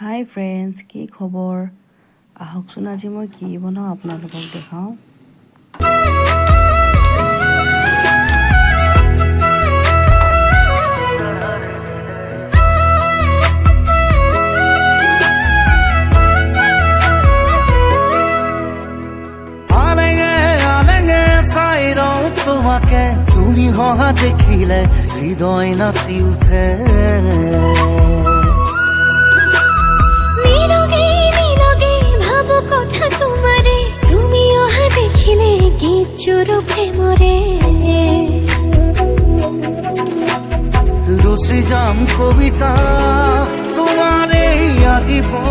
High friends, কি খবৰ? আহকচোন আজি মই কি বনাওঁ আপোনালোকক দেখাওঁ। তোমাকে তুমি হহা দেখিলে হৃদয় নাচি উঠে। নীরবে নীরবে ভাবো কথা তোমারে, তুমি অহা দেখিলে গীত জোড়ো প্রেমরে। রসি যাম কবিতা তোমারে আজীবন।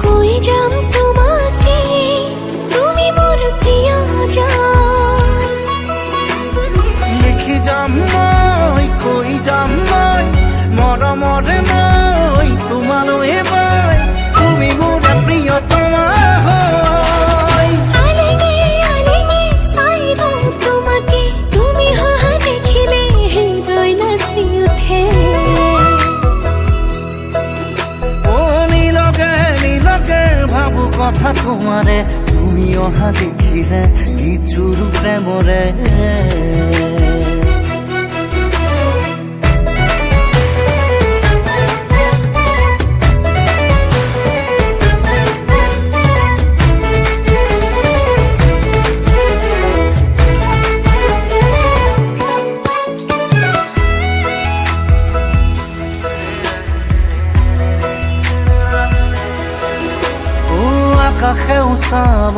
কই যাম তোমাকে তুমি মোর প্রিয়জন। লিখি যাম মই কই যাম মই মরমরে মই তোমারও এবার তুমি মোর প্রিয়তমা হয়। আলেগে আলেগে চাইব তোমাকে, তুমি হহা দেখিলে হৃদয় নাচি উঠে। ও নীলকে নীলকে ভাবো কথা তোমারে, তুমি অহা দেখিলে গীত প্রেমরে। আকাশেও চাব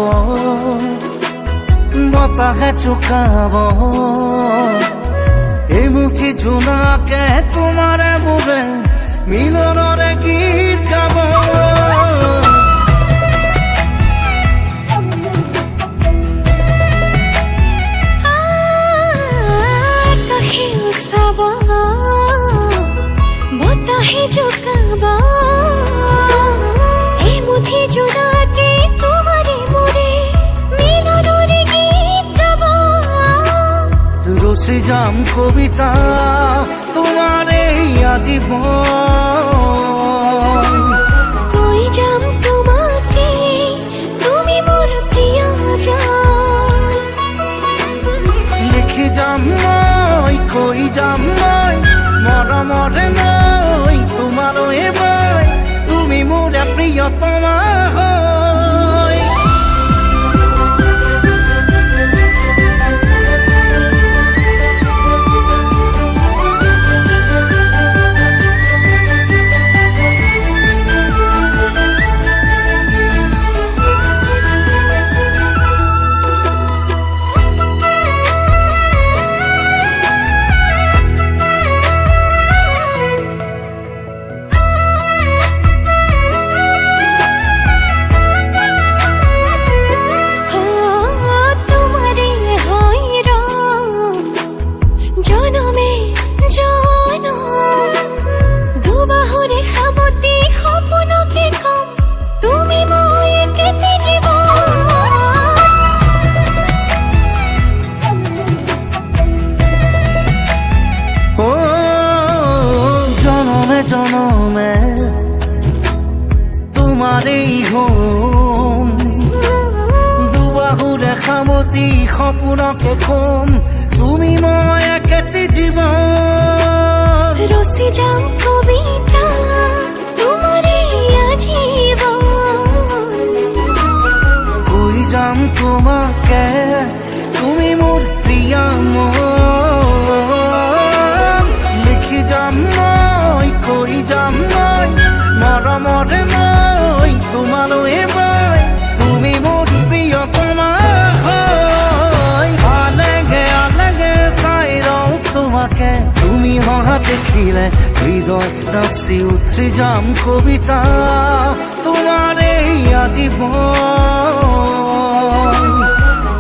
বতাহে চুকাব, এই মুঠি জোনাকে তোমাৰে বোলে মিলনৰে গীত গাব। আকাশে উচাব বতাহে জোকাব, এই মুঠি জোনাকে তোমাৰে মোৰে মিলনৰে গীত গাব। রসি যাম কবিতা তোমারে আজীবন। কই যাম তোমাকে তুমি মোর প্রিয়জন। লিখি যাম মই কই যাম মই মরমরে নই তোমারও এবার তুমি মোর প্রিয়তমা হয়। জনমে তোমারেই হম, দুবাহুৰে সামতি সপোনকে কম তুমি মই একেটি জীৱন। রসি যাম কবিতা তোমারে আজীবন। কই যাম তোমাকে তুমি মোর প্রিয় মন। লিখি যাম মই কই যাম মই মরমরে নই তোমারও এবার তুমি মোর প্রিয়তমা হয়। আলেগে আলেগে চাই রও তোমাকে, তুমি হহা দেখিলে হৃদয় নাচি উঠি যাম কবিতা তোমারে আজীবন।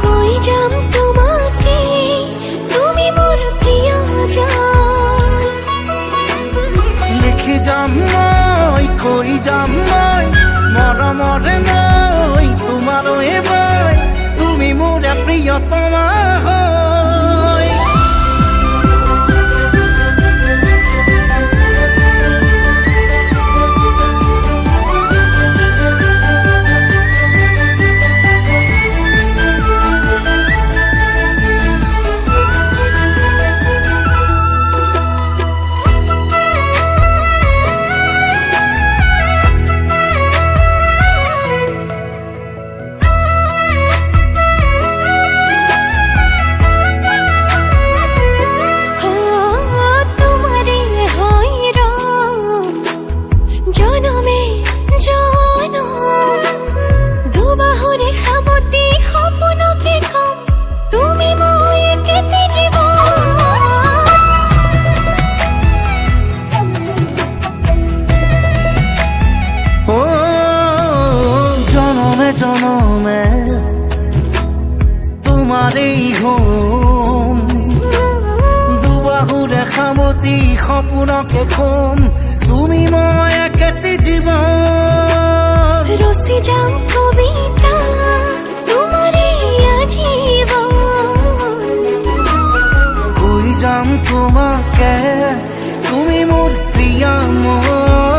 কই যাম তোমাকে তুমি মোর প্রিয়জন। লিখি যাম মই কই যাম মই মরমরে নই তোমারও এবার তুমি মোর প্রিয়তমা হয়। সপোনকে কম তুমি মই একেটি জীৱন ৰচি যাম কবিতা তোমাৰে আজীৱন কৈ যাম তোমাকে তুমি মোৰ প্ৰিয় মোৰ